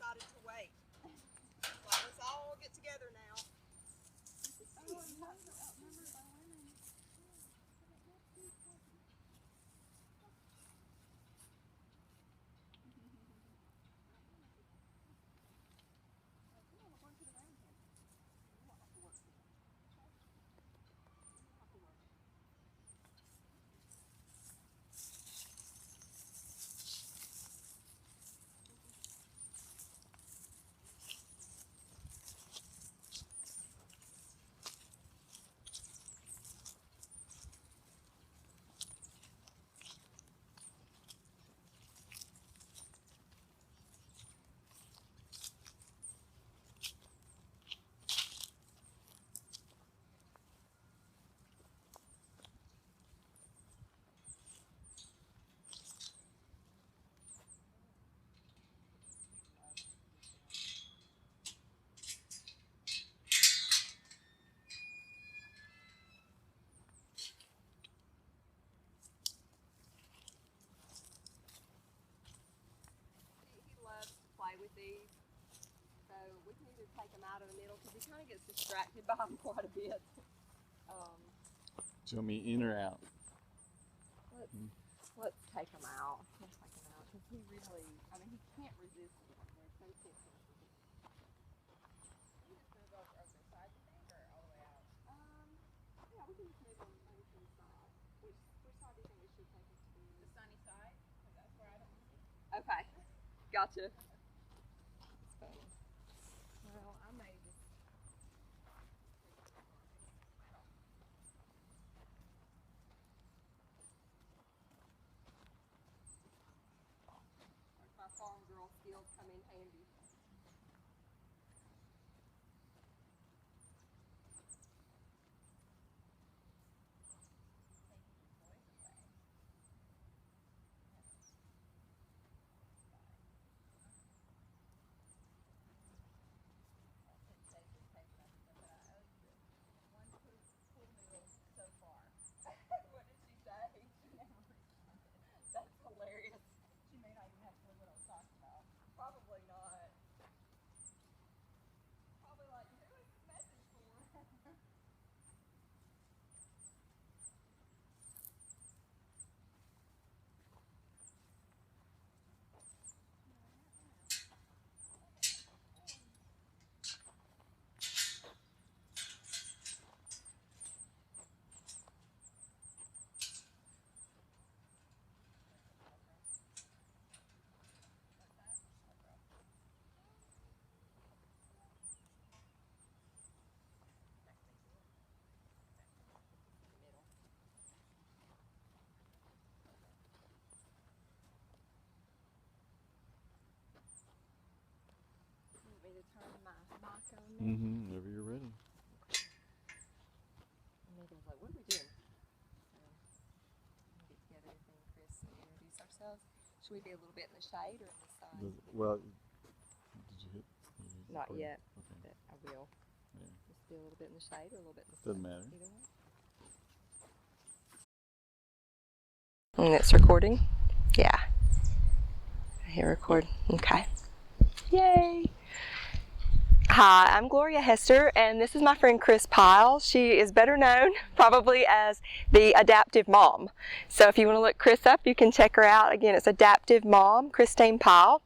decided to wait. Well, let's all get together now. With these, so we can either take them out of the middle because he kind of gets distracted by them quite a bit. Do you want me in or out? Let's take them out. Let's take them out because he really, I mean, he can't resist them. They're so tempting. You just move over the side of the thing or all the way out? Yeah, we can just move them maybe to the side. Which side do you think we should take them to? The sunny side, because that's where I don't want to be. Okay, gotcha. Well, I may just. My farm girl skills come in handy. Probably not. Probably like, who is this message for? To turn my mic on there. Whenever you're ready. And they was like, what are we doing? So, we'll get together with me and Chris and introduce ourselves. Should we be a little bit in the shade or in the sun? Well, did you hit? Not yet, Okay. but I will. Yeah. Just be a little bit in the shade or a little bit in the sun. Doesn't matter. Either one. And it's recording? Yeah. I hit record. Okay. Yay! Hi, I'm Gloria Hester, and this is my friend Cris Pyle. She is better known probably as the Adaptive Mom. So if you want to look Cris up, you can check her out. Again, it's Adaptive Mom, Christine Pyle.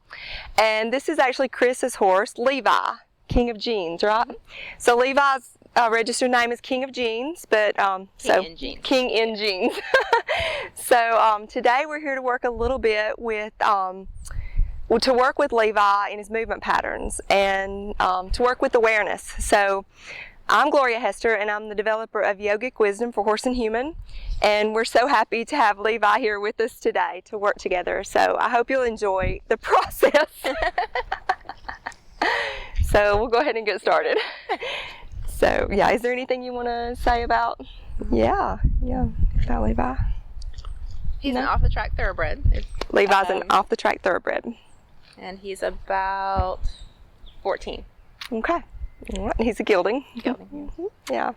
And this is actually Chris's horse, Levi, King of Jeans, right? So Levi's registered name is King of Jeans, but King in Jeans. So today we're here to work a little bit with to work with Levi in his movement patterns and to work with awareness. So I'm Gloria Hester, and I'm the developer of Yogic Wisdom for Horse and Human, and we're so happy to have Levi here with us today to work together. So I hope you'll enjoy the process. So we'll go ahead and get started. So yeah, is there anything you want to say about about Levi? He's an off-the-track thoroughbred. Levi's an off-the-track thoroughbred. And he's about 14. Okay. All right. He's a gelding. Mm-hmm. Yeah.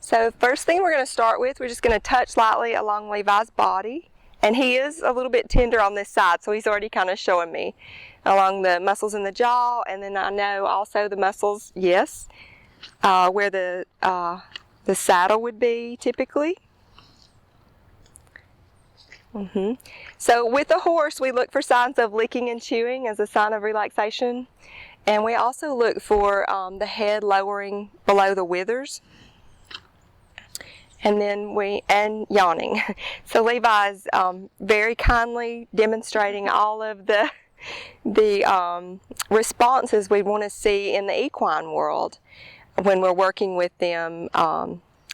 So first thing we're going to start with, we're just going to touch lightly along Levi's body. And he is a little bit tender on this side, so he's already kind of showing me. along the muscles in the jaw, and then I know also the muscles, yes, where the saddle would be typically. So with a horse, we look for signs of licking and chewing as a sign of relaxation. And we also look for the head lowering below the withers. And then and yawning. So Levi's very kindly demonstrating all of the responses we want to see in the equine world when we're working with them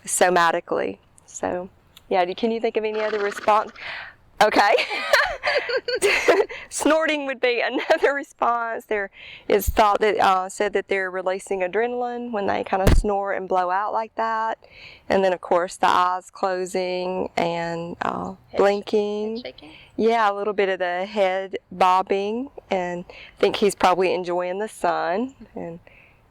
somatically. So, yeah, can you think of any other response? Okay. Snorting would be another response. There is thought that said that they're releasing adrenaline when they kind of snore and blow out like that. And then, of course, the eyes closing and blinking. Head shaking. Yeah, a little bit of the head bobbing, and I think he's probably enjoying the sun. And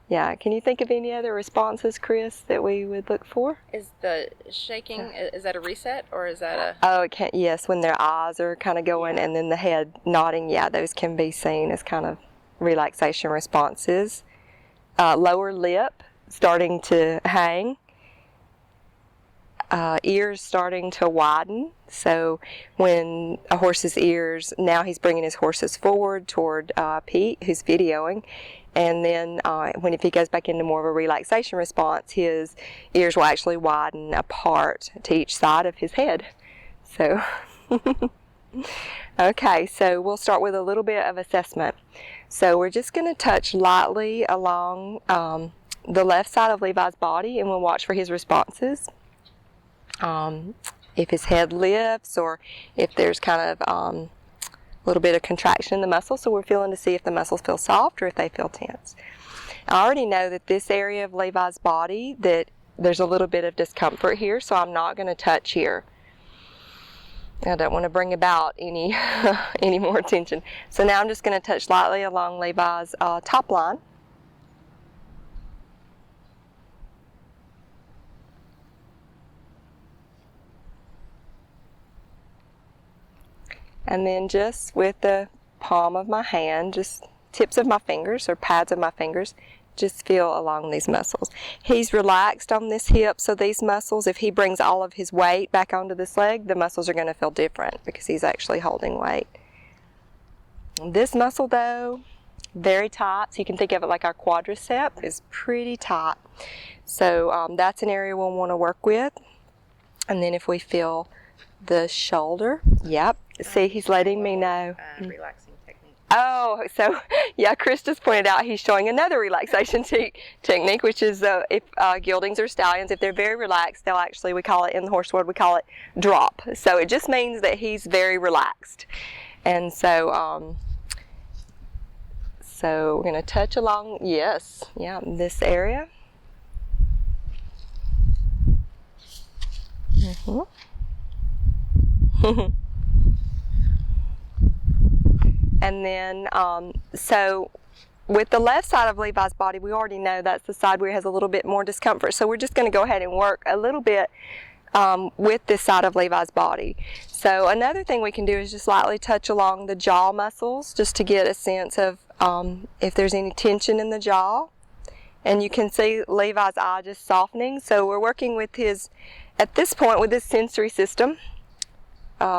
yeah, can you think of any other responses, Cris, that we would look for? Is the shaking, is that a reset or is that a... Oh, yes, when their eyes are kind of going and then the head nodding, yeah, those can be seen as kind of relaxation responses. Lower lip starting to hang. Ears starting to widen. So when a horse's ears, now he's bringing his horses forward toward Pete, who's videoing. And then if he goes back into more of a relaxation response, his ears will actually widen apart to each side of his head. So, okay, so we'll start with a little bit of assessment. So we're just going to touch lightly along the left side of Levi's body, and we'll watch for his responses. If his head lifts or if there's kind of a little bit of contraction in the muscles, so we're feeling to see if the muscles feel soft or if they feel tense. I already know that this area of Levi's body, that there's a little bit of discomfort here, so I'm not going to touch here. I don't want to bring about any any more tension. So now I'm just going to touch lightly along Levi's top line. And then just with the palm of my hand, just tips of my fingers or pads of my fingers, just feel along these muscles. He's relaxed on this hip, so these muscles, if he brings all of his weight back onto this leg, the muscles are going to feel different because he's actually holding weight. This muscle, though, very tight. So you can think of it like our quadricep is pretty tight. So that's an area we'll want to work with. And then if we feel the shoulder, yep. See, he's letting me know. Relaxing technique. Oh, so yeah, Cris just pointed out he's showing another relaxation technique, which is if geldings or stallions, if they're very relaxed, they'll actually, we call it in the horse world, we call it drop. So it just means that he's very relaxed. And so, so we're going to touch along, yes, yeah, this area. And then, so with the left side of Levi's body, we already know that's the side where he has a little bit more discomfort. So we're just going to go ahead and work a little bit with this side of Levi's body. So another thing we can do is just lightly touch along the jaw muscles just to get a sense of if there's any tension in the jaw. And you can see Levi's eye just softening. So we're working with his, at this point, with his sensory system.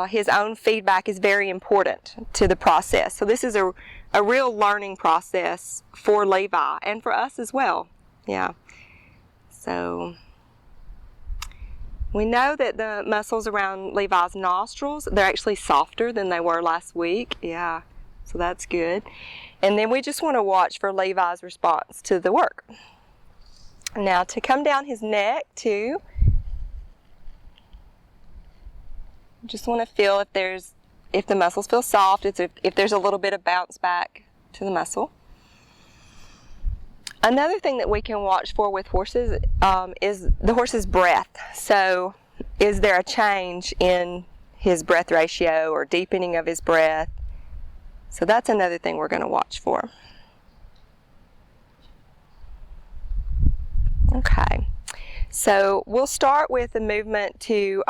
His own feedback is very important to the process. So this is a real learning process for Levi and for us as well. Yeah. So we know that the muscles around Levi's nostrils, they're actually softer than they were last week. Yeah. So that's good. And then we just want to watch for Levi's response to the work. Now to come down his neck too. Just want to feel if the muscles feel soft, if there's a little bit of bounce back to the muscle. Another thing that we can watch for with horses is the horse's breath. So is there a change in his breath ratio or deepening of his breath? So that's another thing we're going to watch for. Okay, so we'll start with the movement to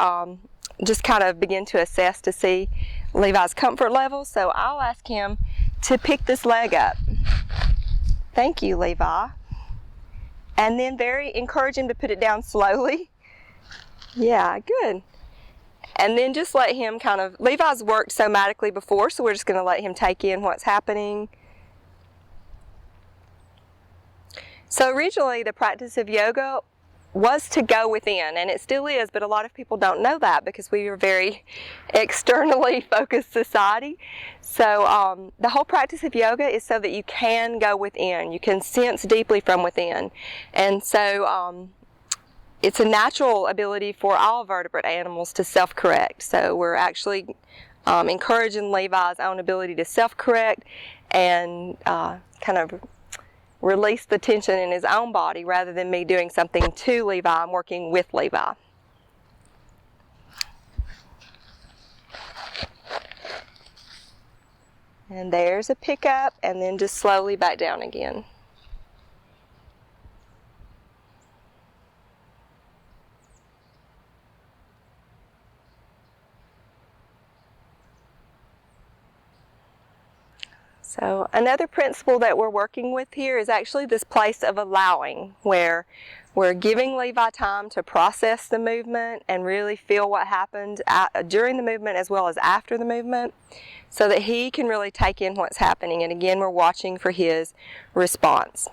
just kind of begin to assess to see Levi's comfort level. So I'll ask him to pick this leg up. Thank you, Levi. And then encourage him to put it down slowly. Yeah, good. And then just let him Levi's worked somatically before, so we're just going to let him take in what's happening. So originally the practice of yoga was to go within, and it still is, but a lot of people don't know that because we are a very externally focused society. So the whole practice of yoga is so that you can go within, you can sense deeply from within. And so it's a natural ability for all vertebrate animals to self-correct. So we're actually encouraging Levi's own ability to self-correct and kind of release the tension in his own body rather than me doing something to Levi. I'm working with Levi. And there's a pickup, and then just slowly back down again. So another principle that we're working with here is actually this place of allowing, where we're giving Levi time to process the movement and really feel what happened during the movement as well as after the movement, so that he can really take in what's happening. And again, we're watching for his response.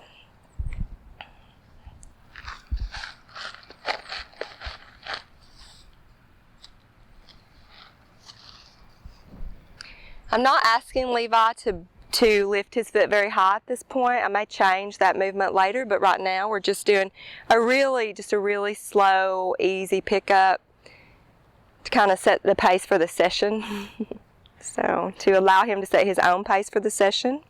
I'm not asking Levi to lift his foot very high at this point. I may change that movement later, but right now we're just doing a really slow, easy pickup to kind of set the pace for the session. So to allow him to set his own pace for the session.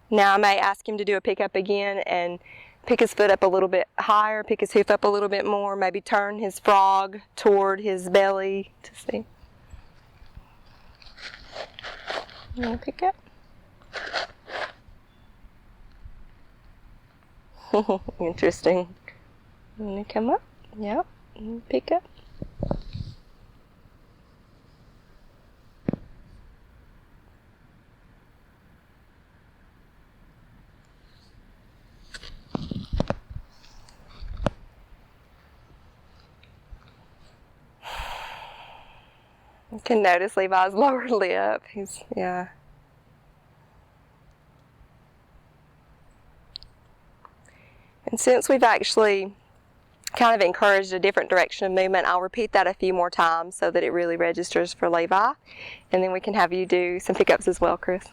Now I may ask him to do a pickup again and pick his foot up a little bit higher, pick his hoof up a little bit more, maybe turn his frog toward his belly to see. You want to pick up? Interesting. You want to come up? Yep. Pick up. You can notice Levi's lower lip. Yeah. And since we've actually kind of encouraged a different direction of movement, I'll repeat that a few more times so that it really registers for Levi. And then we can have you do some pickups as well, Cris.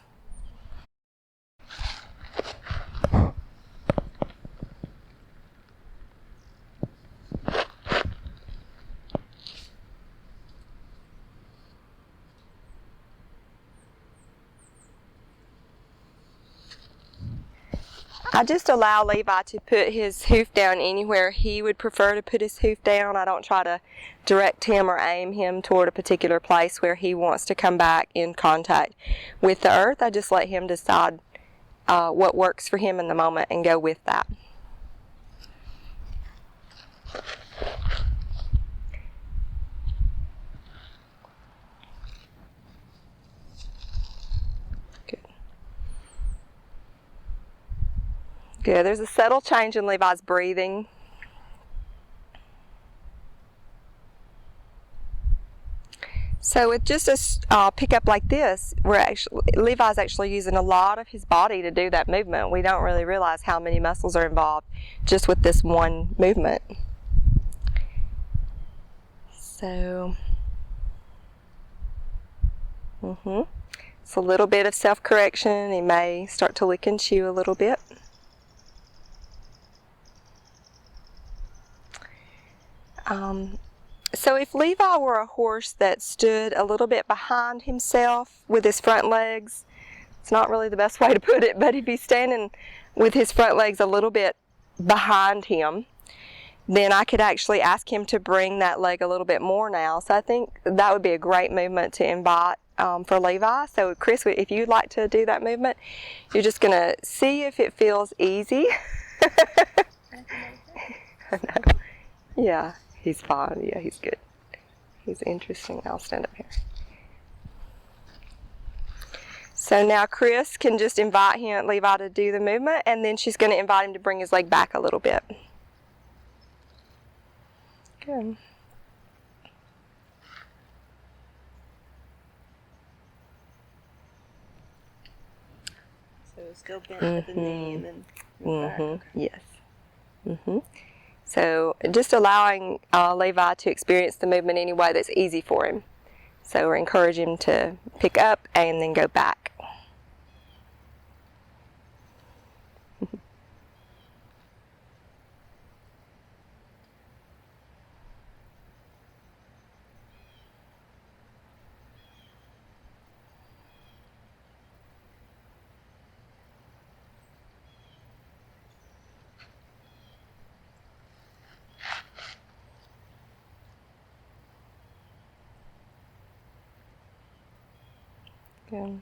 I just allow Levi to put his hoof down anywhere he would prefer to put his hoof down. I don't try to direct him or aim him toward a particular place where he wants to come back in contact with the earth. I just let him decide what works for him in the moment and go with that. Good. There's a subtle change in Levi's breathing. So with just a pickup like this, Levi's actually using a lot of his body to do that movement. We don't really realize how many muscles are involved just with this one movement. So, it's a little bit of self-correction. He may start to lick and chew a little bit. So if Levi were a horse that stood a little bit behind himself with his front legs, it's not really the best way to put it, but if he's standing with his front legs a little bit behind him, then I could actually ask him to bring that leg a little bit more now. So I think that would be a great movement to invite for Levi. So Cris, if you'd like to do that movement, you're just going to see if it feels easy. Yeah. He's fine. Yeah, he's good. He's interesting. I'll stand up here. So now Cris can just invite Levi to do the movement, and then she's going to invite him to bring his leg back a little bit. Good. So still bent at the knee and then back. Okay. Yes. So just allowing Levi to experience the movement any way that's easy for him. So we're encouraging him to pick up and then go back. Good.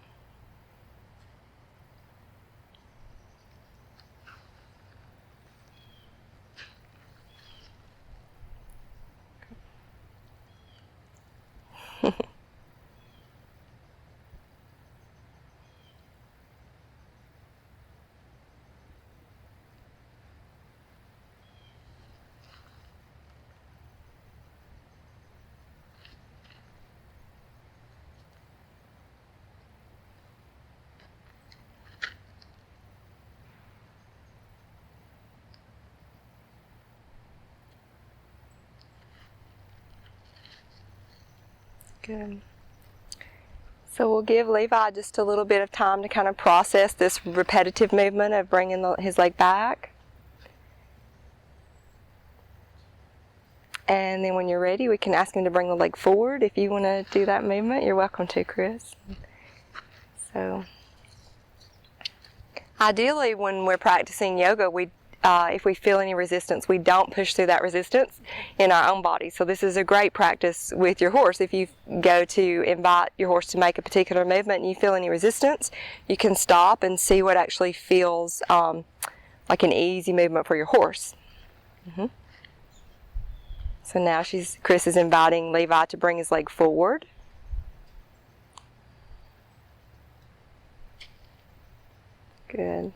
Good. So we'll give Levi just a little bit of time to kind of process this repetitive movement of bringing his leg back. And then when you're ready, we can ask him to bring the leg forward. If you want to do that movement, you're welcome to, Cris. So ideally, when we're practicing yoga, if we feel any resistance, we don't push through that resistance in our own body. So this is a great practice with your horse. If you go to invite your horse to make a particular movement and you feel any resistance, you can stop and see what actually feels like an easy movement for your horse. So now Cris is inviting Levi to bring his leg forward. Good.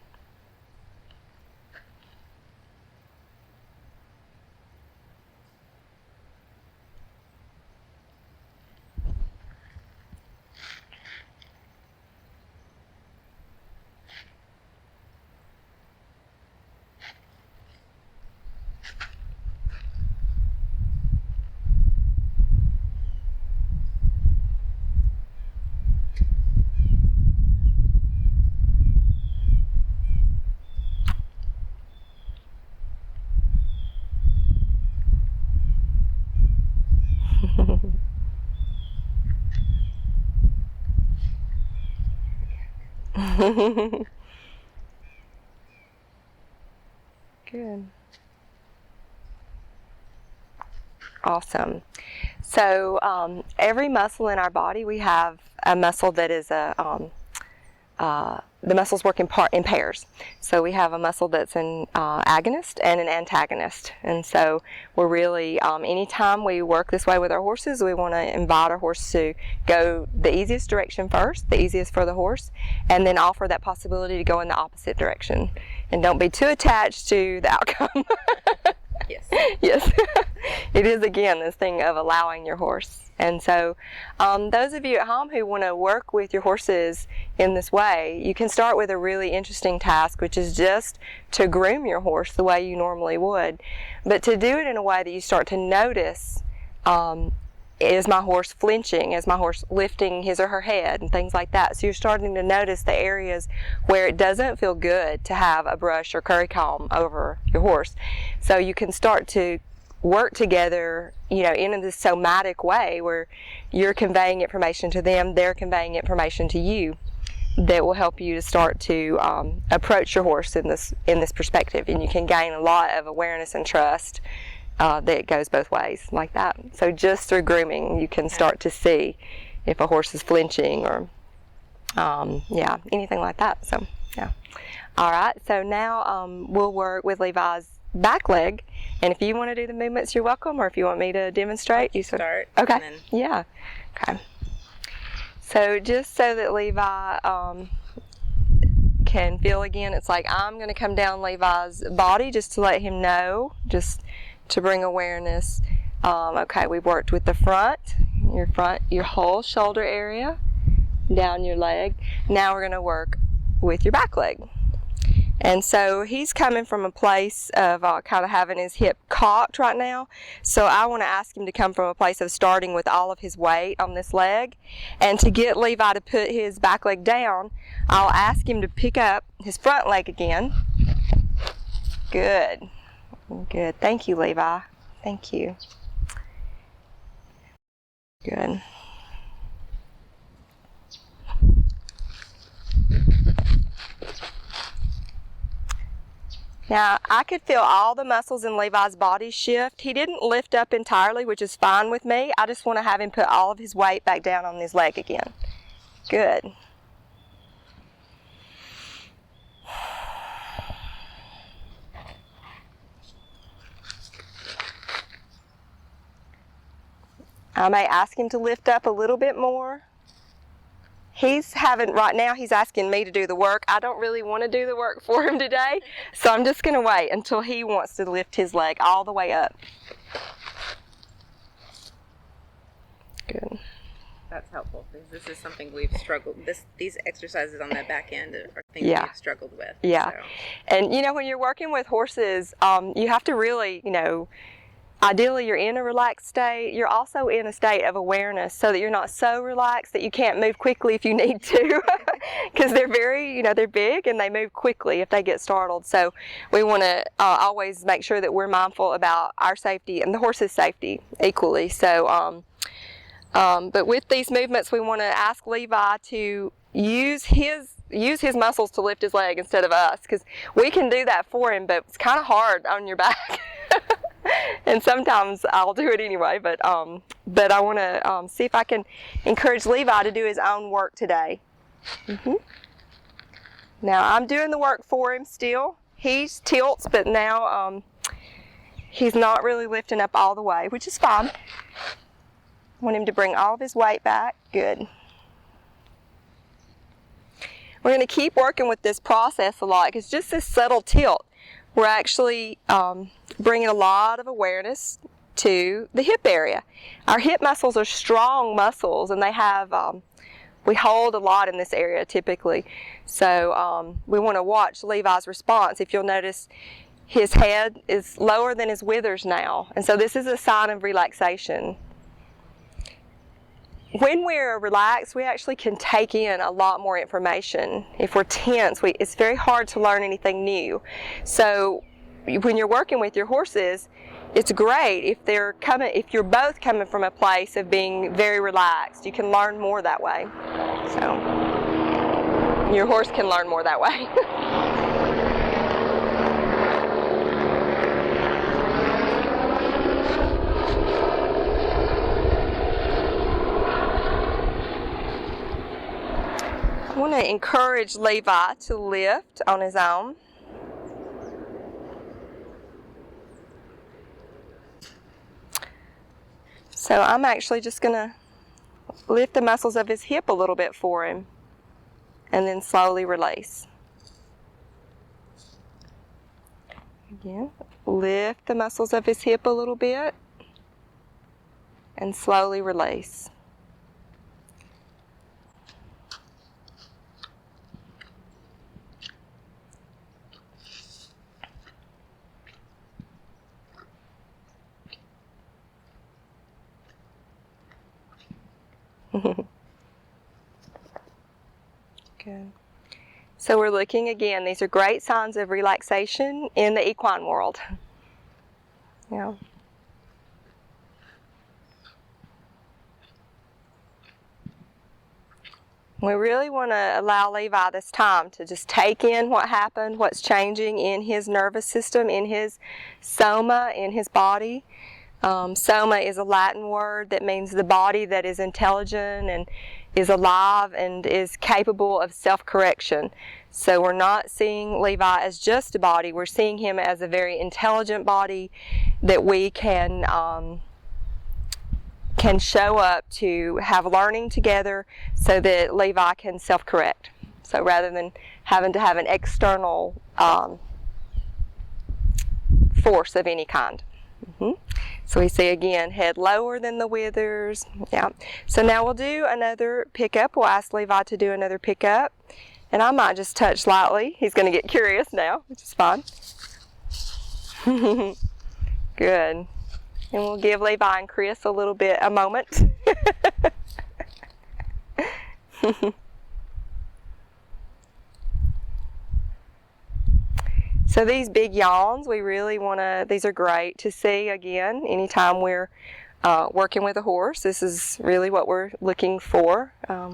Good. Awesome. So every muscle in our body, we have a muscle that is the muscles work in pairs. So we have a muscle that's an agonist and an antagonist. And so we're really, anytime we work this way with our horses, we want to invite our horse to go the easiest direction first, the easiest for the horse, and then offer that possibility to go in the opposite direction. And don't be too attached to the outcome. Yes. Yes. It is, again, this thing of allowing your horse. And so those of you at home who want to work with your horses in this way, you can start with a really interesting task, which is just to groom your horse the way you normally would, but to do it in a way that you start to notice, is my horse flinching? Is my horse lifting his or her head? And things like that. So you're starting to notice the areas where it doesn't feel good to have a brush or curry comb over your horse. So you can start to work together, in this somatic way where you're conveying information to them, they're conveying information to you, that will help you to start to approach your horse in this perspective, and you can gain a lot of awareness and trust that goes both ways like that. So just through grooming, you can start to see if a horse is flinching or anything like that. So all right, so now we'll work with Levi's back leg, and if you want to do the movements, you're welcome, or if you want me to demonstrate, you start. Okay. And then... Yeah. Okay. So just so that Levi can feel again, it's like I'm going to come down Levi's body just to let him know, just to bring awareness. Okay, we've worked with the front, your whole shoulder area, down your leg. Now we're going to work with your back leg. And so he's coming from a place of kind of having his hip cocked right now. So I want to ask him to come from a place of starting with all of his weight on this leg. And to get Levi to put his back leg down, I'll ask him to pick up his front leg again. Good. Good. Thank you, Levi. Thank you. Good. Now, I could feel all the muscles in Levi's body shift. He didn't lift up entirely, which is fine with me. I just want to have him put all of his weight back down on his leg again. Good. I may ask him to lift up a little bit more. Right now he's asking me to do the work. I don't really want to do the work for him today, so I'm just going to wait until he wants to lift his leg all the way up. Good. That's helpful because this is something we've struggled. These exercises on that back end are things Yeah. we've struggled with. Yeah, So. and when you're working with horses, you have to really, ideally you're in a relaxed state. You're also in a state of awareness so that you're not so relaxed that you can't move quickly if you need to, because they're very, they're big and they move quickly if they get startled. So we want to always make sure that we're mindful about our safety and the horse's safety equally. So, but with these movements, we want to ask Levi to use his muscles to lift his leg instead of us, because we can do that for him, but it's kind of hard on your back. And sometimes I'll do it anyway, but I want to see if I can encourage Levi to do his own work today. Now I'm doing the work for him still. He tilts, but now he's not really lifting up all the way, which is fine. I want him to bring all of his weight back. Good. We're going to keep working with this process a lot. It's just this subtle tilt. We're actually bringing a lot of awareness to the hip area. Our hip muscles are strong muscles, and they have, we hold a lot in this area typically. So we want to watch Levi's response. If you'll notice, his head is lower than his withers now, and so this is a sign of relaxation. When we're relaxed, we actually can take in a lot more information. If we're tense, it's very hard to learn anything new. So when you're working with your horses, it's great if you're both coming from a place of being very relaxed. You can learn more that way. So your horse can learn more that way. I want to encourage Levi to lift on his own. So I'm actually just going to lift the muscles of his hip a little bit for him and then slowly release. Again, lift the muscles of his hip a little bit and slowly release. Good. So we're looking again. These are great signs of relaxation in the equine world. Yeah. We really want to allow Levi this time to just take in what happened, what's changing in his nervous system, in his soma, in his body. Soma is a Latin word that means the body that is intelligent and is alive and is capable of self-correction. So we're not seeing Levi as just a body, we're seeing him as a very intelligent body that we can can show up to have learning together so that Levi can self-correct. So rather than having to have an external force of any kind. So we see again, head lower than the withers. Yeah. So now we'll do another pickup. We'll ask Levi to do another pickup. And I might just touch lightly. He's going to get curious now, which is fine. Good. And we'll give Levi and Cris a moment. So these big yawns, we really want to, these are great to see again anytime we're working with a horse. This is really what we're looking for,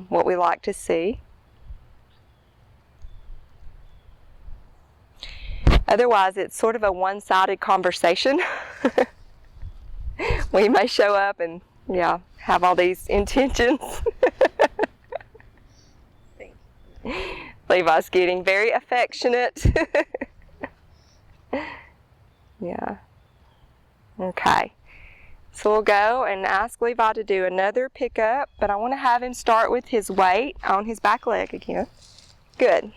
what we like to see. Otherwise, it's sort of a one-sided conversation. We may show up and, yeah, have all these intentions. Thank you. Levi's getting very affectionate. Yeah. Okay. So we'll go and ask Levi to do another pickup, but I want to have him start with his weight on his back leg again. Good.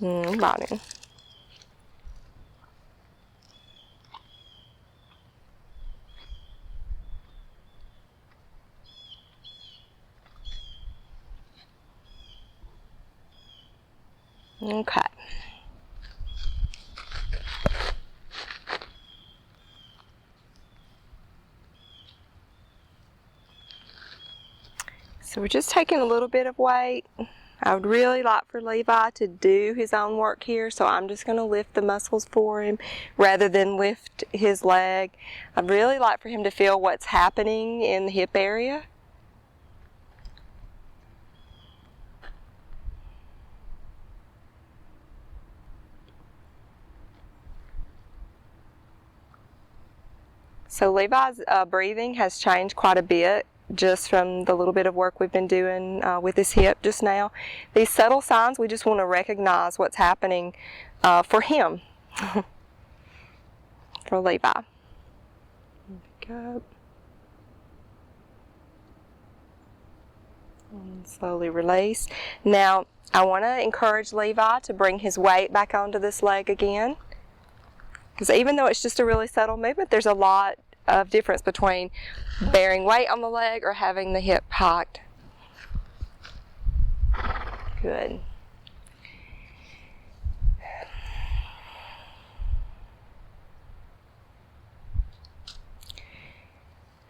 Body. Okay. So we're just taking a little bit of weight. I would really like for Levi to do his own work here, so I'm just going to lift the muscles for him rather than lift his leg. I'd really like for him to feel what's happening in the hip area. So Levi's breathing has changed quite a bit just from the little bit of work we've been doing with his hip just now. These subtle signs, we just want to recognize what's happening for him, for Levi. Pick up. And slowly release. Now, I want to encourage Levi to bring his weight back onto this leg again. Because even though it's just a really subtle movement, there's a lot of difference between bearing weight on the leg or having the hip hiked. Good.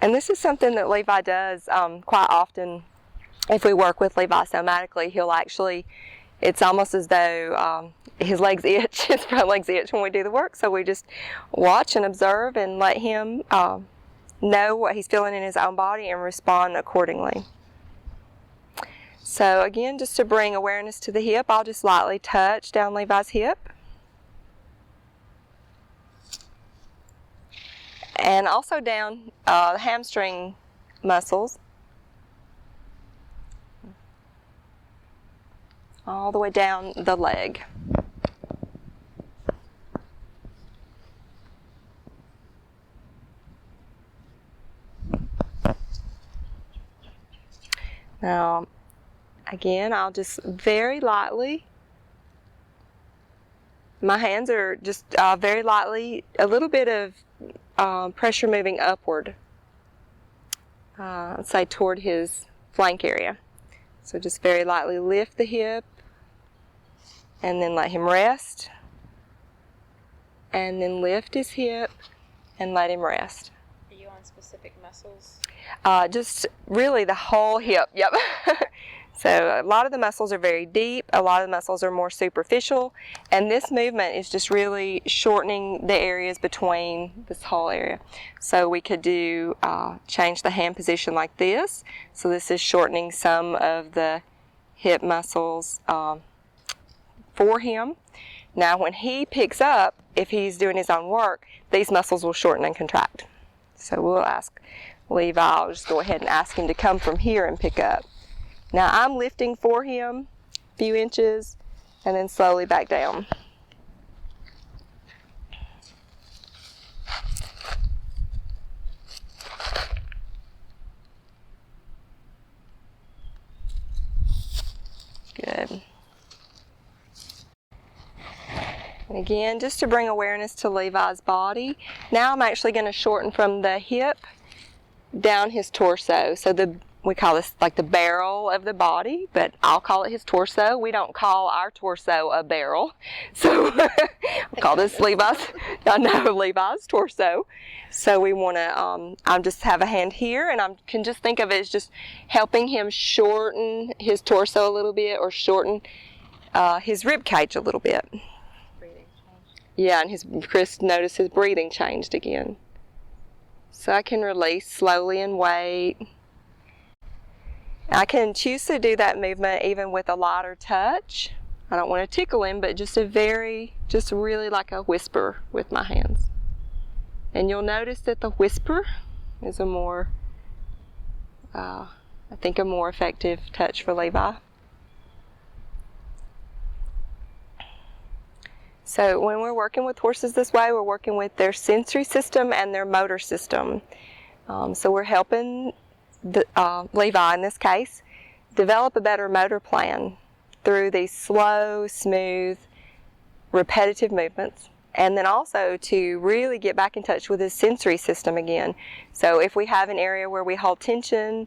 And this is something that Levi does quite often. If we work with Levi somatically, he'll actually, it's almost as though his legs itch, his front legs itch when we do the work. So we just watch and observe and let him know what he's feeling in his own body and respond accordingly. So again, just to bring awareness to the hip, I'll just lightly touch down Levi's hip. And also down the hamstring muscles. All the way down the leg. Now, again, I'll just very lightly, my hands are just very lightly, a little bit of pressure moving upward, let's say toward his flank area. So just very lightly lift the hip and then let him rest, and then lift his hip and let him rest. Are you on specific muscles? Just really the whole hip, yep. So a lot of the muscles are very deep, a lot of the muscles are more superficial, and this movement is just really shortening the areas between this whole area. So we could do, change the hand position like this. So this is shortening some of the hip muscles for him. Now when he picks up, if he's doing his own work, these muscles will shorten and contract. So we'll ask Levi, I'll just go ahead and ask him to come from here and pick up. Now I'm lifting for him a few inches and then slowly back down. Again, just to bring awareness to Levi's body. Now I'm actually going to shorten from the hip down his torso. So we call this like the barrel of the body, but I'll call it his torso. We don't call our torso a barrel. So I'll call this Levi's torso. So we want to, I just have a hand here, and I can just think of it as just helping him shorten his torso a little bit, or shorten his rib cage a little bit. Breathing change. Yeah, and Chris noticed his breathing changed again. So I can release slowly and wait. I can choose to do that movement even with a lighter touch. I don't want to tickle him, but just really like a whisper with my hands. And you'll notice that the whisper is a more effective touch for Levi. So when we're working with horses this way, we're working with their sensory system and their motor system. So we're helping Levi, in this case, develop a better motor plan through these slow, smooth, repetitive movements. And then also to really get back in touch with his sensory system again. So if we have an area where we hold tension,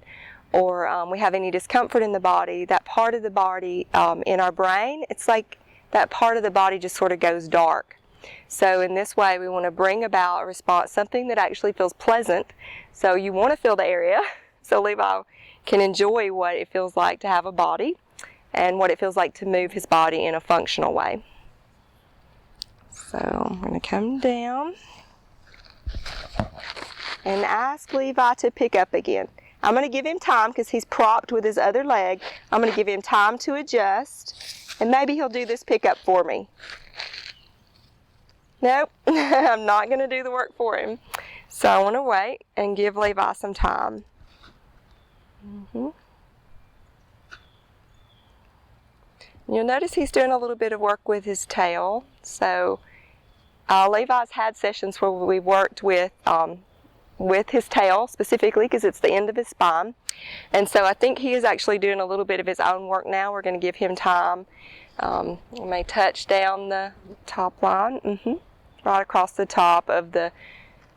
or we have any discomfort in the body, that part of the body in our brain, it's like that part of the body just sort of goes dark. So in this way, we want to bring about a response, something that actually feels pleasant. So you want to feel the area, so Levi can enjoy what it feels like to have a body, and what it feels like to move his body in a functional way. So I'm going to come down and ask Levi to pick up again. I'm going to give him time because he's propped with his other leg. I'm going to give him time to adjust, and maybe he'll do this pickup for me. Nope, I'm not going to do the work for him. So I want to wait and give Levi some time. You'll notice he's doing a little bit of work with his tail. So Levi's had sessions where we worked with his tail specifically, because it's the end of his spine. And so I think he is actually doing a little bit of his own work now. We're going to give him time. We may touch down the top line, right across the top of the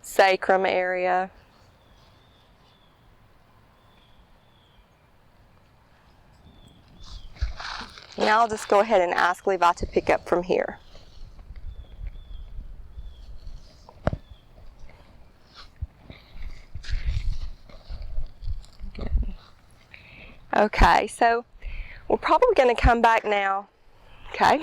sacrum area. Now I'll just go ahead and ask Levi to pick up from here. Good. Okay, so we're probably going to come back now. Okay,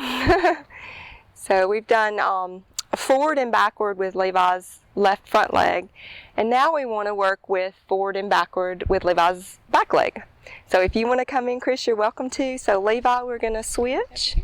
so we've done forward and backward with Levi's left front leg, and now we want to work with forward and backward with Levi's back leg. So if you want to come in, Chris, you're welcome to. So Levi, we're going to switch.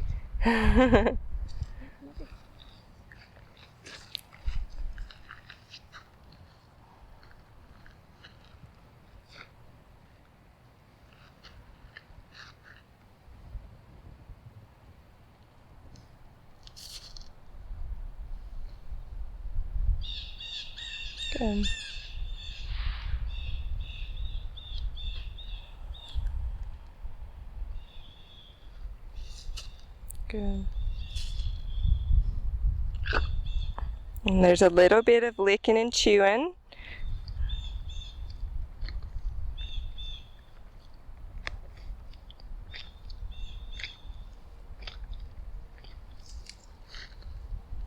Good. Good. And there's a little bit of licking and chewing.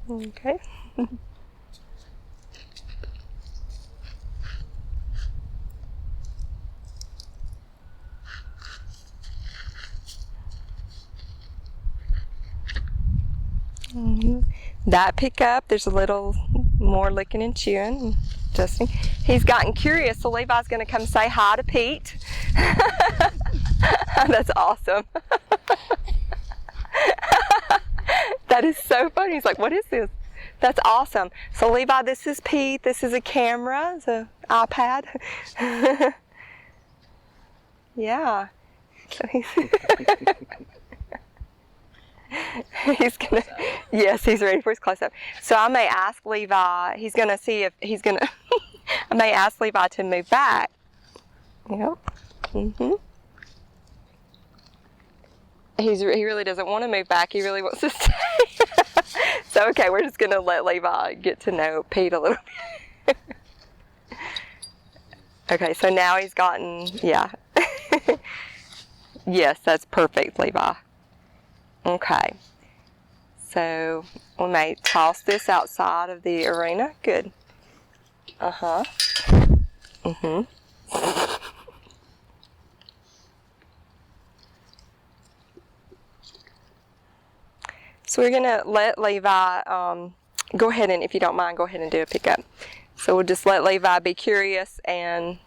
Okay. That pickup, there's a little more licking and chewing. Adjusting. He's gotten curious, so Levi's going to come say hi to Pete. That's awesome. That is so funny. He's like, what is this? That's awesome. So Levi, this is Pete. This is a camera. It's an iPad. Yeah. So he's gonna, yes, he's ready for his close-up. So I may ask Levi, he's gonna see if he's gonna, I may ask Levi to move back. Yep. He really doesn't want to move back. He really wants to stay. So, okay, we're just going to let Levi get to know Pete a little bit. Okay, so now he's gotten, yeah. Yes, that's perfect, Levi. Okay. So, we may toss this outside of the arena. Good. Uh-huh. Mm-hmm. So we're going to let Levi, go ahead and, if you don't mind, go ahead and do a pickup. So we'll just let Levi be curious and,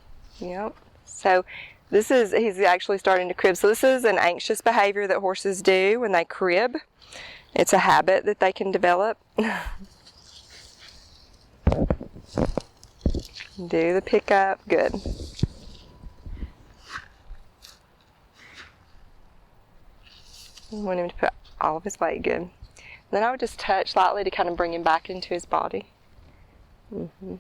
so this is, he's actually starting to crib. So this is an anxious behavior that horses do when they crib. It's a habit that they can develop. Do the pickup, good. You want him to put all of his weight, good. Then I would just touch lightly to kind of bring him back into his body. Mm-hmm.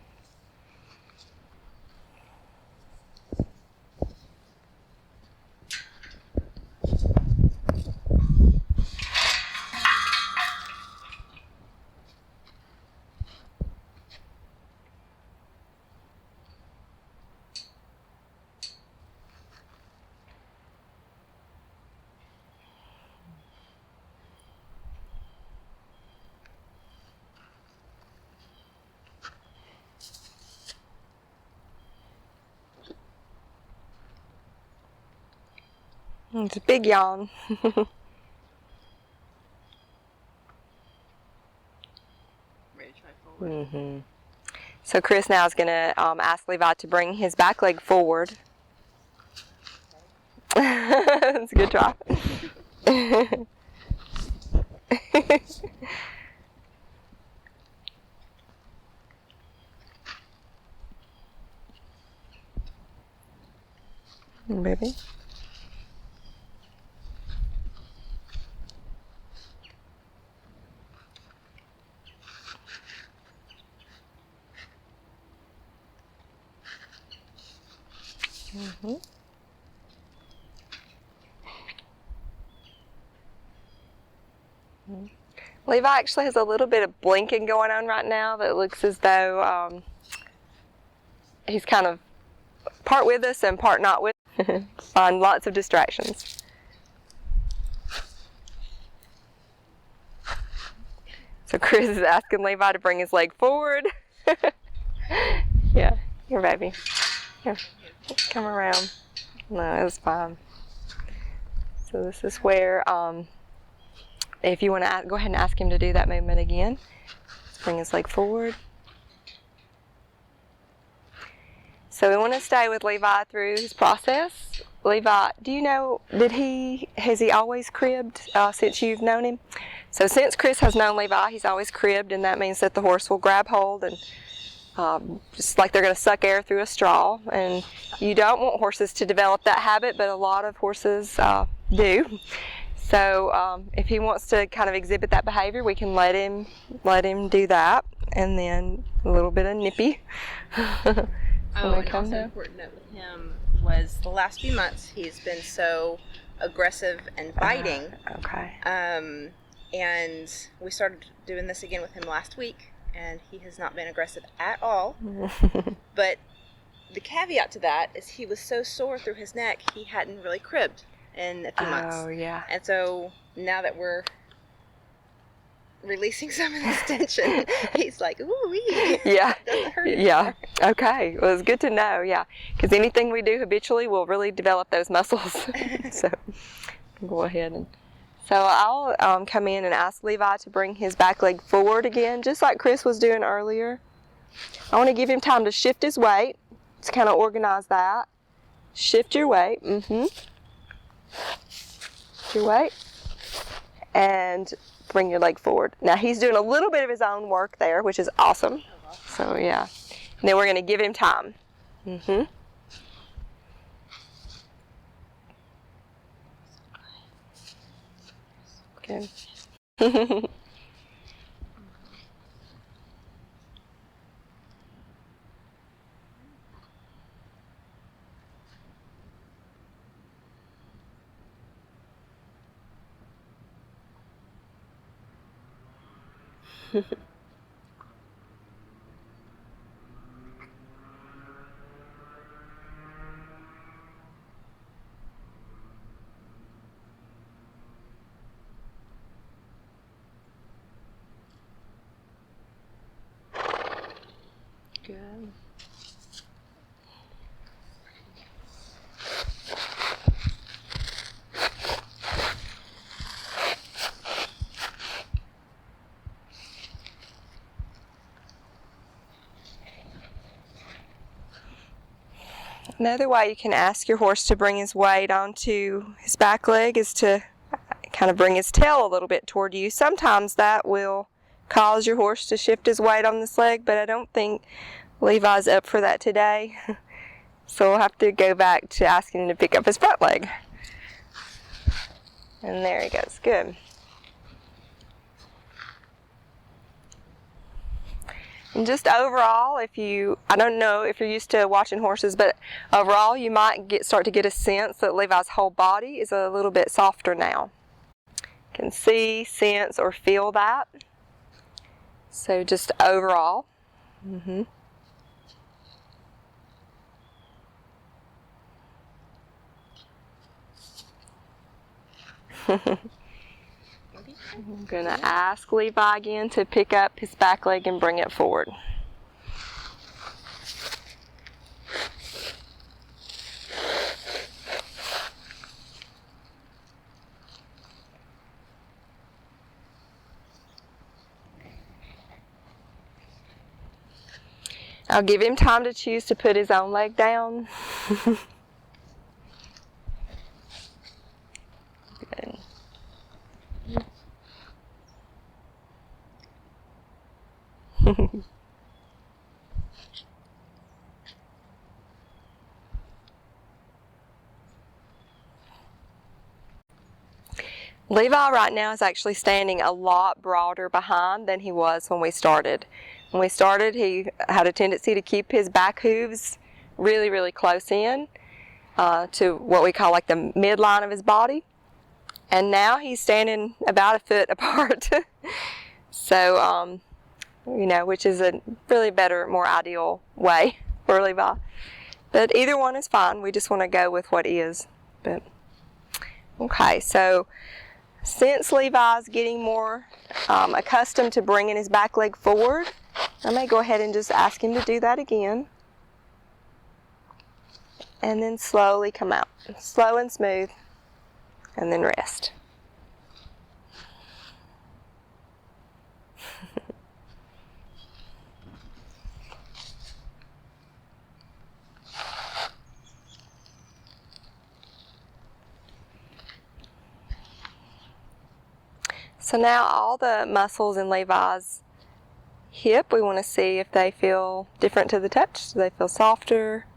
It's a big yawn. Ready to try forward? Mm-hmm. So Cris now is going to ask Levi to bring his back leg forward. That's a good try. Baby. Mm-hmm. Levi actually has a little bit of blinking going on right now that looks as though he's kind of part with us and part not with us. Find lots of distractions. So Cris is asking Levi to bring his leg forward. Yeah, here, baby. Here, come around. No, it's fine. So this is where, if you want to go ahead and ask him to do that movement again. Bring his leg forward. So we want to stay with Levi through his process. Levi, do you know, has he always cribbed since you've known him? So since Cris has known Levi, he's always cribbed, and that means that the horse will grab hold and just like they're going to suck air through a straw. And you don't want horses to develop that habit, but a lot of horses do. So if he wants to kind of exhibit that behavior, we can let him do that, and then a little bit of nippy. Oh, and also an important note with him was the last few months he's been so aggressive and biting. Okay. And we started doing this again with him last week, and he has not been aggressive at all. But the caveat to that is he was so sore through his neck, he hadn't really cribbed in a few months. Oh, yeah. And so now that we're releasing some of this tension, he's like, ooh-wee. Yeah. Doesn't hurt anymore. Yeah. Okay. Well, it's good to know. Yeah. Because anything we do habitually will really develop those muscles. So go ahead and. So I'll come in and ask Levi to bring his back leg forward again, just like Cris was doing earlier. I want to give him time to shift his weight to kind of organize that. Shift your weight. Mm-hmm. Shift your weight. And bring your leg forward. Now he's doing a little bit of his own work there, which is awesome. So yeah. And then we're going to give him time. Mm-hmm. Good. Good. Another way you can ask your horse to bring his weight onto his back leg is to kind of bring his tail a little bit toward you. Sometimes that will cause your horse to shift his weight on this leg, but I don't think Levi's up for that today. So we'll have to go back to asking him to pick up his front leg. And there he goes. Good. And just overall, I don't know if you're used to watching horses, but overall you might start to get a sense that Levi's whole body is a little bit softer now. You can see, sense, or feel that. So just overall. I'm going to ask Levi again to pick up his back leg and bring it forward. I'll give him time to choose to put his own leg down. Good. Levi right now is actually standing a lot broader behind than he was when we started. When we started, he had a tendency to keep his back hooves really, really close in to what we call like the midline of his body. And now he's standing about a foot apart. So, which is a really better, more ideal way for Levi. But either one is fine. We just want to go with what is. But okay, so since Levi's getting more accustomed to bringing his back leg forward, I may go ahead and just ask him to do that again. And then slowly come out. Slow and smooth. And then rest. So now all the muscles in Levi's hip, we want to see if they feel different to the touch. Do they feel softer?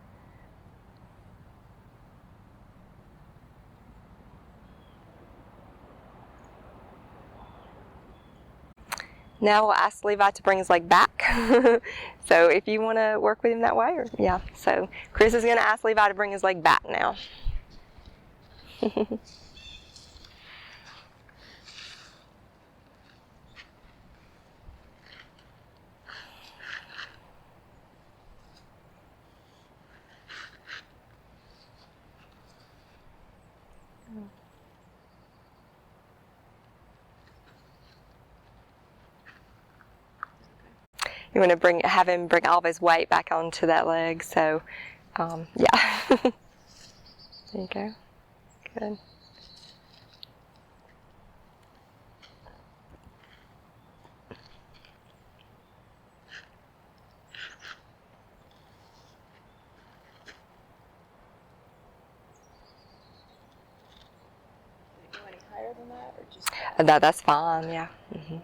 Now we'll ask Levi to bring his leg back. So if you want to work with him that way, yeah. So Cris is going to ask Levi to bring his leg back now. You want to have him bring all of his weight back onto that leg. So, yeah. There you go. Good. Can it go any higher than that, or just That's fine. Yeah. Mm-hmm.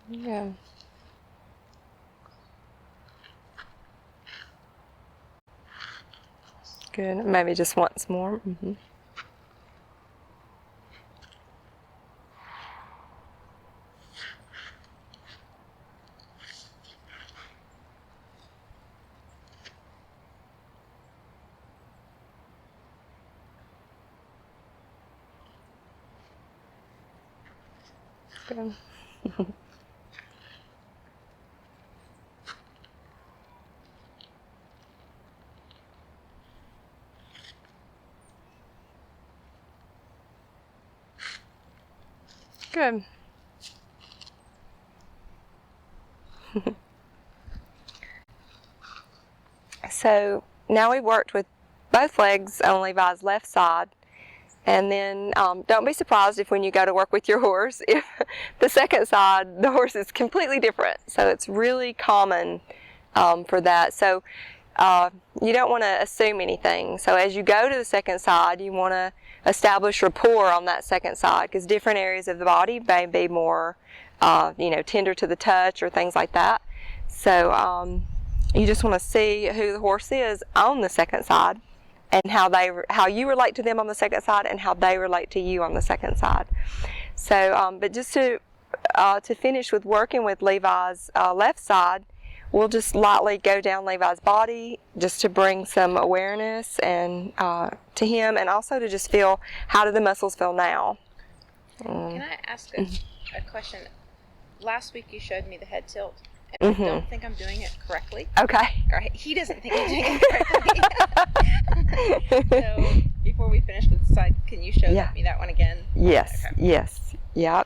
Yeah. Good. Maybe just once more. Mm-hmm. Good. Good. So now we worked with both legs on Levi's left side. And then don't be surprised if when you go to work with your horse, if the second side, the horse is completely different. So it's really common for that. So you don't want to assume anything. So as you go to the second side, you want to establish rapport on that second side, because different areas of the body may be more, tender to the touch or things like that. So you just want to see who the horse is on the second side, and how you relate to them on the second side, and how they relate to you on the second side. So, but just to finish with working with Levi's left side, we'll just lightly go down Levi's body just to bring some awareness and to him, and also to just feel, how do the muscles feel now? Can I ask a question? Last week you showed me the head tilt, and I don't think I'm doing it correctly. Okay. Or he doesn't think I'm doing it correctly. So before we finish with the side, can you show me that one again? Yes. Okay. Yes. Yeah.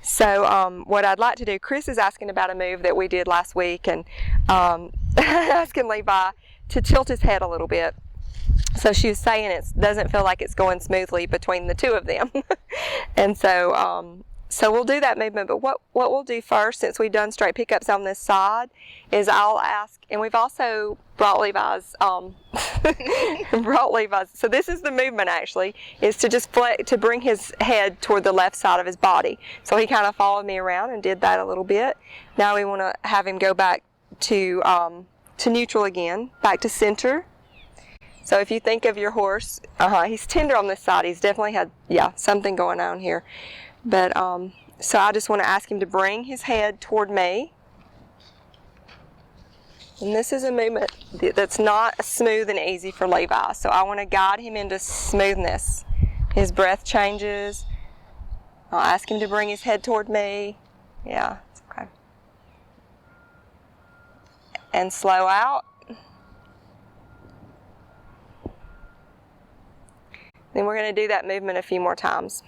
So what I'd like to do, Chris is asking about a move that we did last week, and asking Levi to tilt his head a little bit. So she was saying it doesn't feel like it's going smoothly between the two of them. And so so we'll do that movement, but what we'll do first, since we've done straight pickups on this side, is I'll ask, and we've also brought Levi's, so this is the movement actually, is to just to bring his head toward the left side of his body. So he kind of followed me around and did that a little bit. Now we want to have him go back to neutral again, back to center. So if you think of your horse, he's tender on this side. He's definitely had, something going on here. But, so I just want to ask him to bring his head toward me. And this is a movement that's not smooth and easy for Levi. So I want to guide him into smoothness. His breath changes. I'll ask him to bring his head toward me. Yeah, it's okay. And slow out. Then we're going to do that movement a few more times.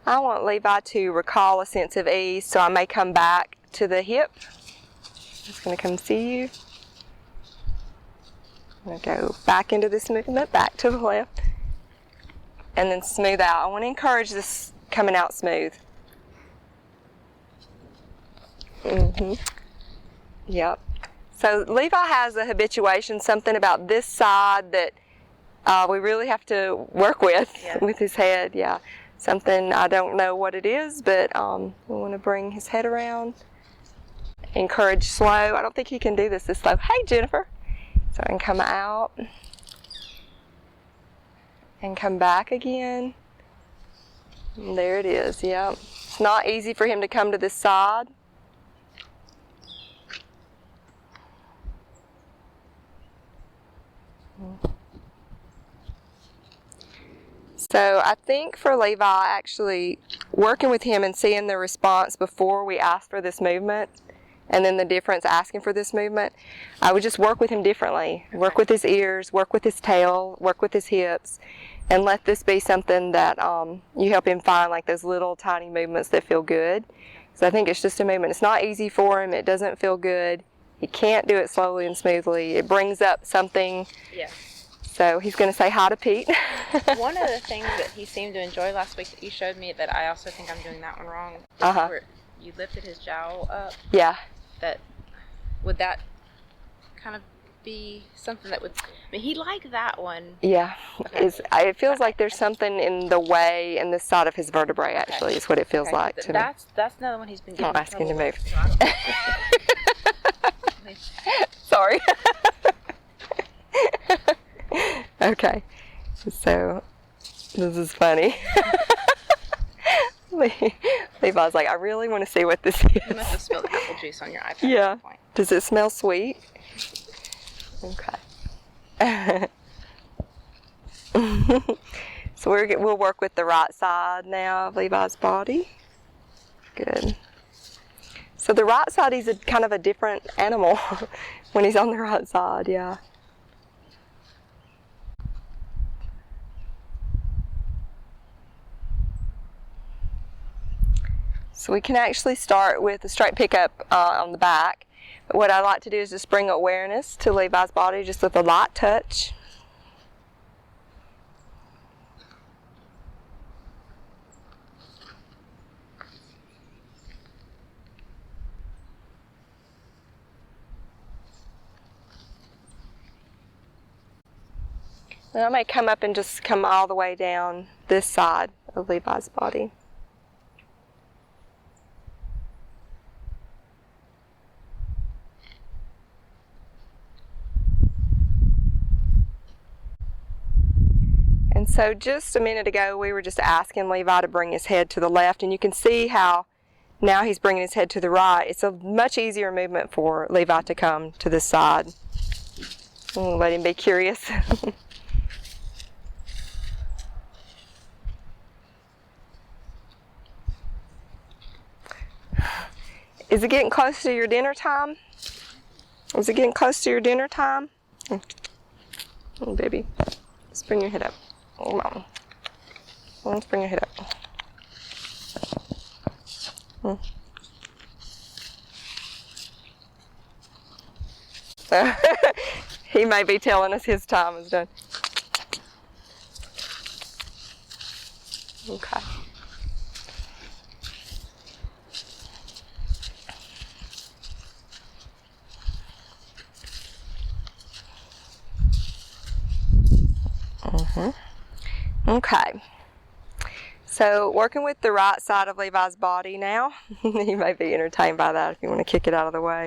I want Levi to recall a sense of ease, so I may come back to the hip. I'm just going to come see you. I'm going to go back into this movement, back to the left, and then smooth out. I want to encourage this coming out smooth. Yep. So Levi has a habituation, something about this side that we really have to work with his head. Yeah. Something, I don't know what it is, but we want to bring his head around. Encourage slow. I don't think he can do this slow. Hey, Jennifer. So I can come out and come back again. And there it is. Yeah. It's not easy for him to come to this side. So I think for Levi, actually working with him and seeing the response before we asked for this movement, and then the difference asking for this movement, I would just work with him differently. Work with his ears, work with his tail, work with his hips, and let this be something that you help him find, like those little tiny movements that feel good. So I think it's just a movement. It's not easy for him. It doesn't feel good. He can't do it slowly and smoothly. It brings up something. Yeah. So he's going to say hi to Pete. One of the things that he seemed to enjoy last week that you showed me, that I also think I'm doing that one wrong, is where you lifted his jowl up. Yeah. Would that kind of be something that would? I mean, he liked that one. Yeah, Okay. it feels like there's something in the way in the side of his vertebrae. Actually, is what it feels Okay, like to me. That's another one he's been getting. I'll ask him to move. So I don't- Sorry. Okay, so this is funny. Levi's like, I really want to see what this You is. must have spilled apple juice on your iPad. Yeah. At that point. Does it smell sweet? Okay. So we'll work with the right side now of Levi's body. Good. So the right side, he's a kind of a different animal when he's on the right side, yeah. So we can actually start with a straight pickup on the back. But what I like to do is just bring awareness to Levi's body just with a light touch. Then I may come up and just come all the way down this side of Levi's body. And so just a minute ago, we were just asking Levi to bring his head to the left, and you can see how now he's bringing his head to the right. It's a much easier movement for Levi to come to this side. We'll let him be curious. Is it getting close to your dinner time? Is it getting close to your dinner time? Oh, baby. Let's bring your head up. Oh, Mom. Let's bring your head up. He may be telling us his time is done. Okay. Okay. So working with the right side of Levi's body now. You may be entertained by that if you want to kick it out of the way.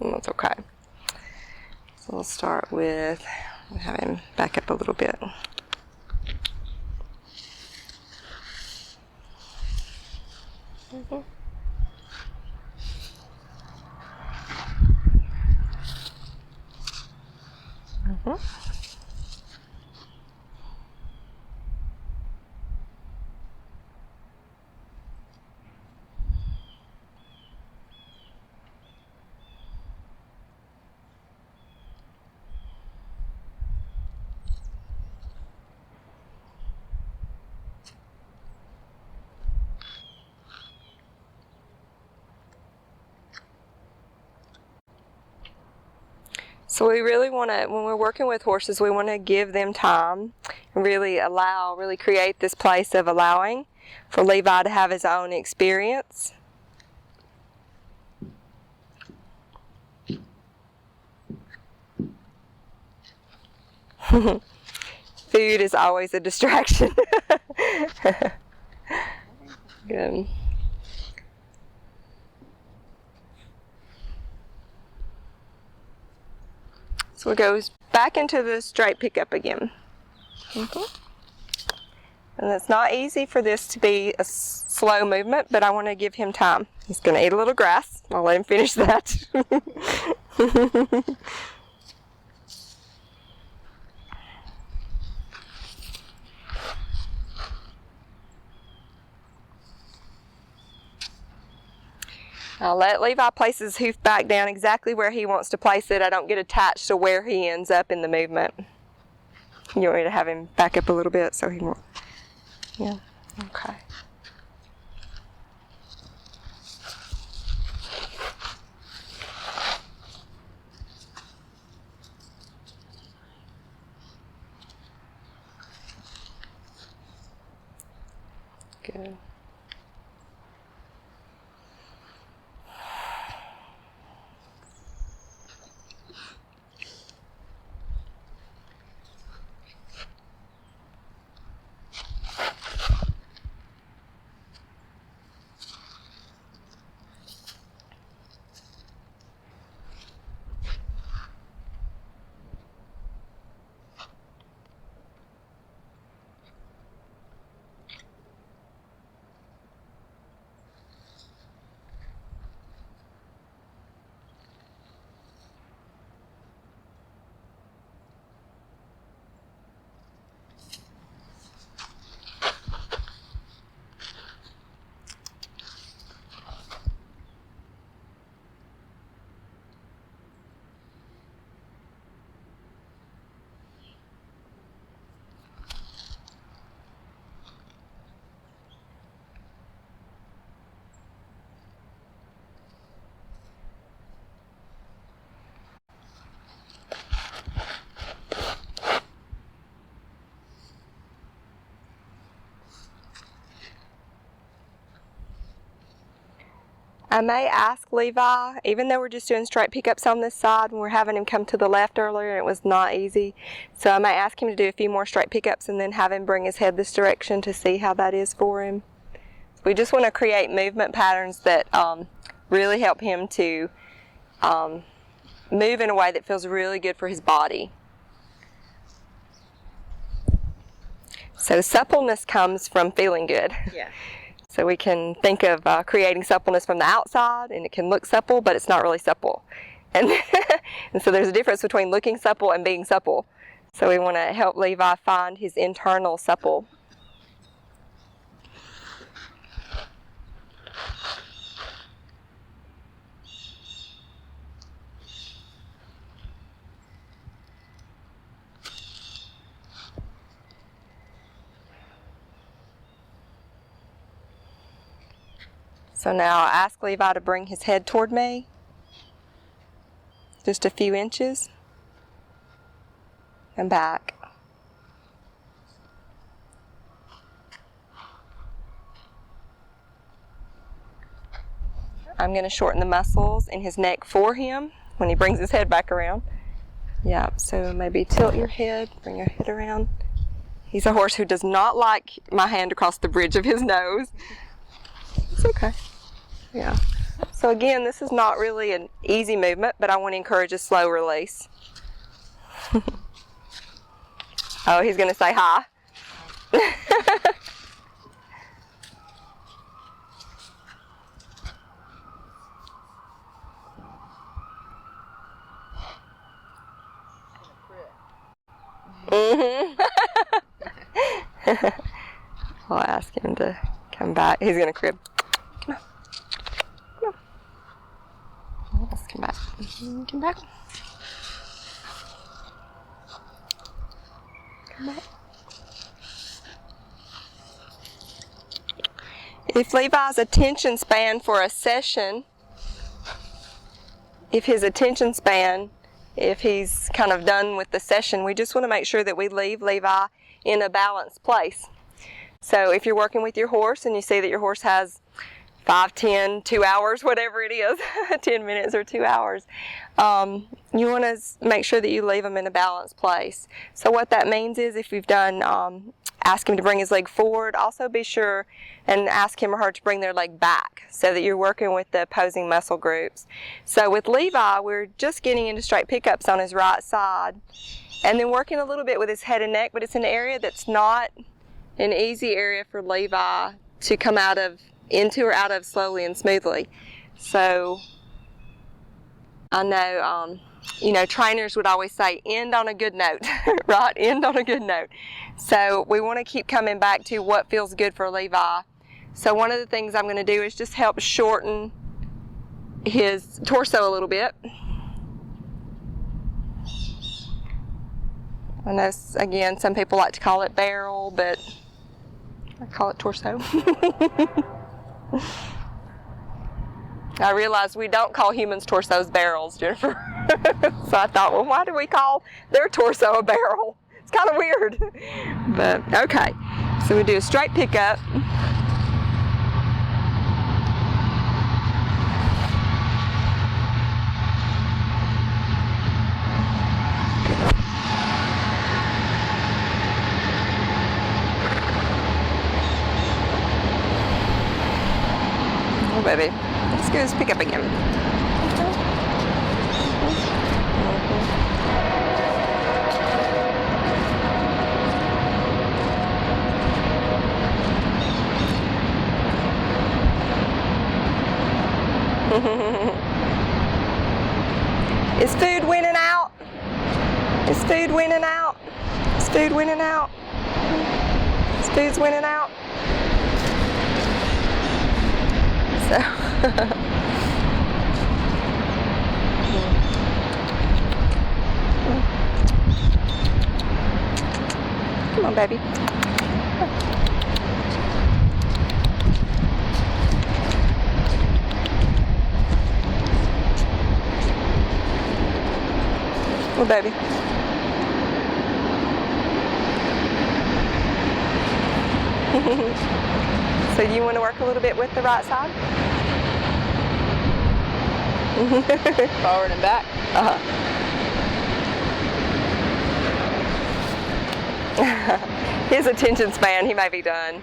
That's okay. So we'll start with have him back up a little bit. So we really want to, when we're working with horses, we want to give them time and really create this place of allowing for Levi to have his own experience. Food is always a distraction. Good. So it goes back into the straight pickup again. And it's not easy for this to be a slow movement, but I want to give him time. He's going to eat a little grass. I'll let him finish that. I'll let Levi place his hoof back down exactly where he wants to place it. I don't get attached to where he ends up in the movement. You want me to have him back up a little bit so he won't. Yeah, okay. Good. I may ask Levi, even though we're just doing straight pickups on this side, and we're having him come to the left earlier, and it was not easy. So I may ask him to do a few more straight pickups and then have him bring his head this direction to see how that is for him. We just want to create movement patterns that really help him to move in a way that feels really good for his body. So suppleness comes from feeling good. Yeah. So we can think of creating suppleness from the outside, and it can look supple, but it's not really supple. And, and so there's a difference between looking supple and being supple. So we want to help Levi find his internal supple. So now I'll ask Levi to bring his head toward me, just a few inches, and back. I'm going to shorten the muscles in his neck for him when he brings his head back around. Yeah, so maybe tilt your head, bring your head around. He's a horse who does not like my hand across the bridge of his nose. It's okay. Yeah. So again, this is not really an easy movement, but I want to encourage a slow release. Oh, he's going to say hi. I'll ask him to come back. He's going to crib. Come on. Come on. Let's come back. Come back. Come back. If Levi's attention span for a session, if he's kind of done with the session, we just want to make sure that we leave Levi in a balanced place. So if you're working with your horse and you see that your horse has 5, 10, 2 hours, whatever it is, 10 minutes or 2 hours, you want to make sure that you leave them in a balanced place. So what that means is if you've done, ask him to bring his leg forward, also be sure and ask him or her to bring their leg back so that you're working with the opposing muscle groups. So with Levi, we're just getting into straight pickups on his right side and then working a little bit with his head and neck, but it's an area that's not an easy area for Levi to come into or out of slowly and smoothly. So I know, trainers would always say, end on a good note, right? End on a good note. So we want to keep coming back to what feels good for Levi. So one of the things I'm going to do is just help shorten his torso a little bit. I know, again, some people like to call it barrel, but I call it torso. I realized we don't call humans' torsos barrels, Jennifer. So I thought, well, why do we call their torso a barrel? It's kind of weird. But, okay. So we do a straight pickup. Oh, baby. Let's go. Let's pick up again. Is food winning out? Is food winning out? Is food winning out? Is food's winning out? So. Come on, baby. Oh, baby. So do you want to work a little bit with the right side? Forward and back. His attention span, he may be done.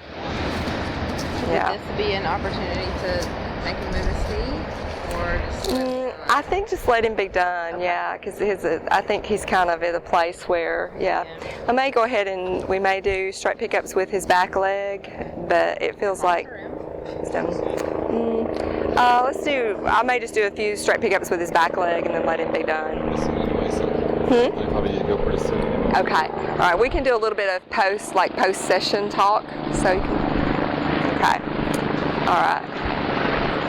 Yeah. Would this be an opportunity to make him move his feet, or just? I think just let him be done, Okay. yeah, because I think he's kind of at a place where, yeah. I may go ahead and we may do straight pickups with his back leg, but it feels like he's done. I may just do a few straight pickups with his back leg and then let him be done. They probably need to go pretty soon. Okay, all right, we can do a little bit of post-session talk, so you can, okay, all right.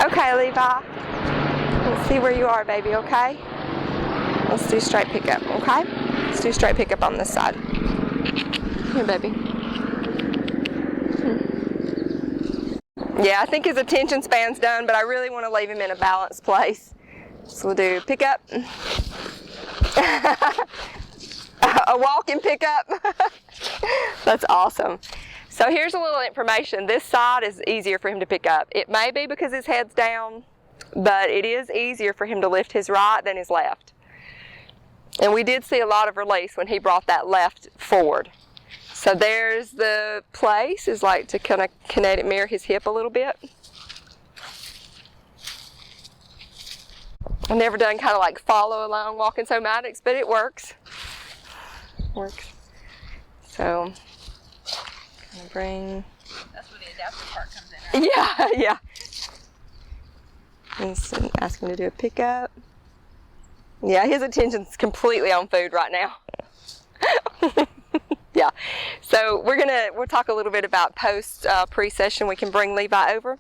Okay, Levi. Let's see where you are, baby, okay? Let's do straight pickup, okay? Let's do straight pickup on this side. Here, baby. Yeah, I think his attention span's done, but I really want to leave him in a balanced place. So we'll do pickup. A walk and pickup. That's awesome. So here's a little information. This side is easier for him to pick up. It may be because his head's down, but it is easier for him to lift his right than his left. And we did see a lot of release when he brought that left forward. So there's the place, is like to kind of kinetic mirror his hip a little bit. I've never done kind of like follow along walking somatics, but it works. Works. So, I'm gonna bring. That's where the adaptive part comes in, right? Yeah, yeah. And ask him to do a pickup. Yeah, his attention's completely on food right now. Yeah. So we'll talk a little bit about post pre-session. We can bring Levi over.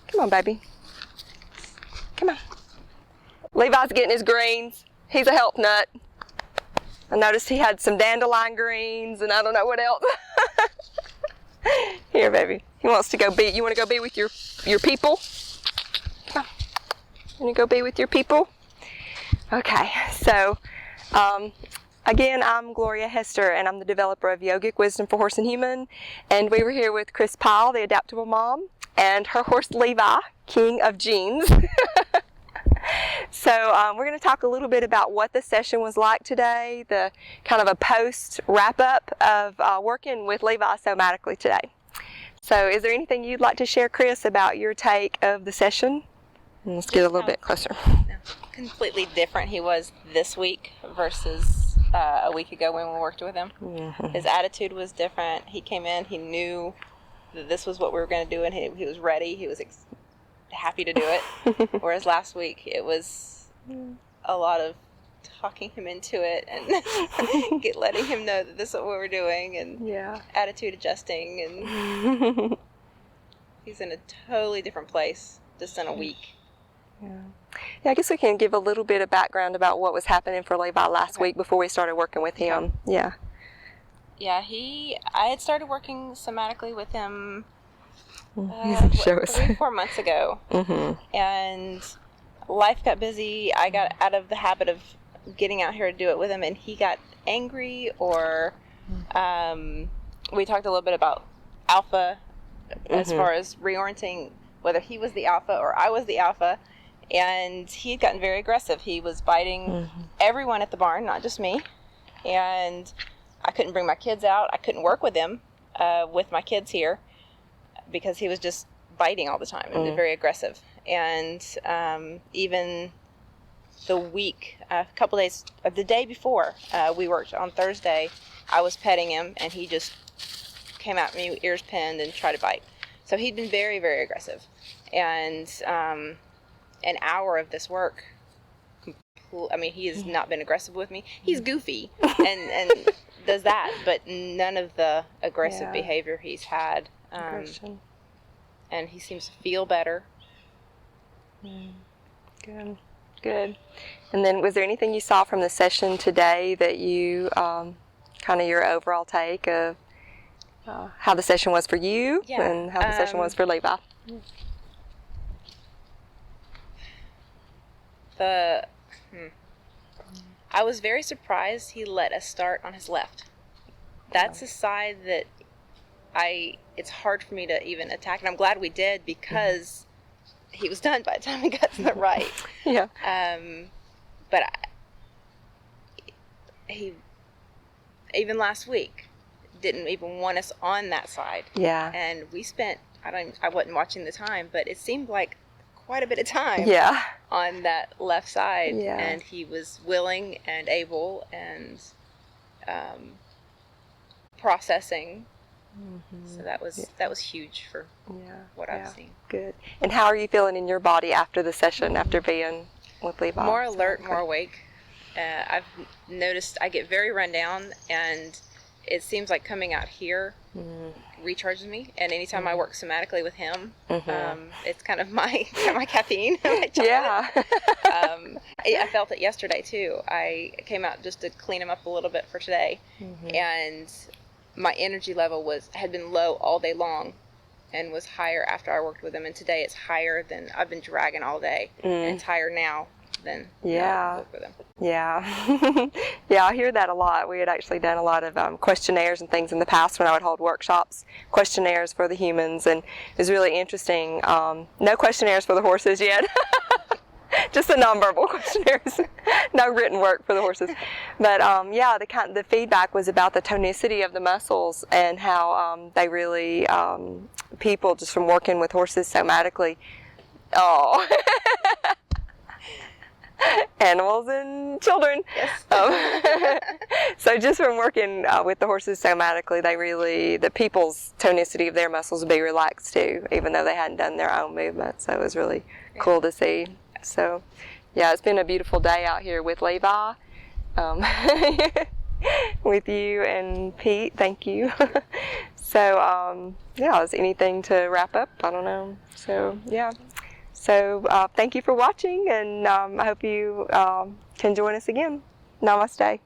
Come on, baby. Come on. Levi's getting his greens. He's a health nut. I noticed he had some dandelion greens and I don't know what else. Here, baby. He wants to go be. You want to go be with your people? Come on. You want to go be with your people? Okay. So, again, I'm Gloria Hester, and I'm the developer of Yogic Wisdom for Horse and Human. And we were here with Cris Pyle, the adaptable mom, and her horse Levi, king of genes. So we're going to talk a little bit about what the session was like today, the kind of a post wrap-up of working with Levi somatically today. So is there anything you'd like to share, Cris, about your take of the session? And let's get a little bit closer. Completely different he was this week versus a week ago when we worked with him. Mm-hmm. His attitude was different. He came in, he knew that this was what we were going to do, and he was ready. He was happy to do it. Whereas last week it was a lot of talking him into it and letting him know that this is what we were doing, and attitude adjusting, and he's in a totally different place just in a week. Yeah, I guess we can give a little bit of background about what was happening for Levi last week before we started working with him. Yeah. Yeah, I had started working somatically with him Show us. 3-4 months ago. Mm-hmm. And life got busy. I got out of the habit of getting out here to do it with him, and he got angry, or we talked a little bit about alpha as far as reorienting whether he was the alpha or I was the alpha. And he had gotten very aggressive. He was biting everyone at the barn, not just me. And I couldn't bring my kids out. I couldn't work with him, with my kids here, because he was just biting all the time and very aggressive. And even the week, a couple days, the day before we worked on Thursday, I was petting him and he just came at me, ears pinned, and tried to bite. So he'd been very, very aggressive. And an hour of this work, I mean, he has not been aggressive with me. He's goofy and does that, but none of the aggressive behavior he's had. And he seems to feel better. Good. And then was there anything you saw from the session today that you, kind of your overall take of how the session was for you and how the session was for Levi? I was very surprised he let us start on his left. That's a side that it's hard for me to even attack, and I'm glad we did because he was done by the time we got to the right. Yeah. But he, even last week, didn't even want us on that side. Yeah. And we spent, I wasn't watching the time, but it seemed like quite a bit of time on that left side. Yeah. And he was willing and able and processing. So that was huge for what I've seen. Good. And how are you feeling in your body after the session, after being with Levi? More alert, more awake. I've noticed I get very run down, and it seems like coming out here recharges me. And anytime I work somatically with him, it's kind of my caffeine. My chocolate. I felt it yesterday too. I came out just to clean him up a little bit for today, and my energy level had been low all day long and was higher after I worked with him, and today it's higher than I've been dragging all day, and it's higher now than I worked with him. Yeah. Yeah, I hear that a lot. We had actually done a lot of questionnaires and things in the past when I would hold workshops, questionnaires for the humans, and it was really interesting. No questionnaires for the horses yet. Just the nonverbal questionnaires, no written work for the horses. But the feedback was about the tonicity of the muscles and how they really, people just from working with horses somatically, animals and children. Yes. So just from working with the horses somatically, the people's tonicity of their muscles would be relaxed too, even though they hadn't done their own movement. So it was really cool to see. So, yeah, it's been a beautiful day out here with Levi, with you and Pete. Thank you. So, is anything to wrap up? I don't know. So, yeah. So, thank you for watching, and I hope you can join us again. Namaste.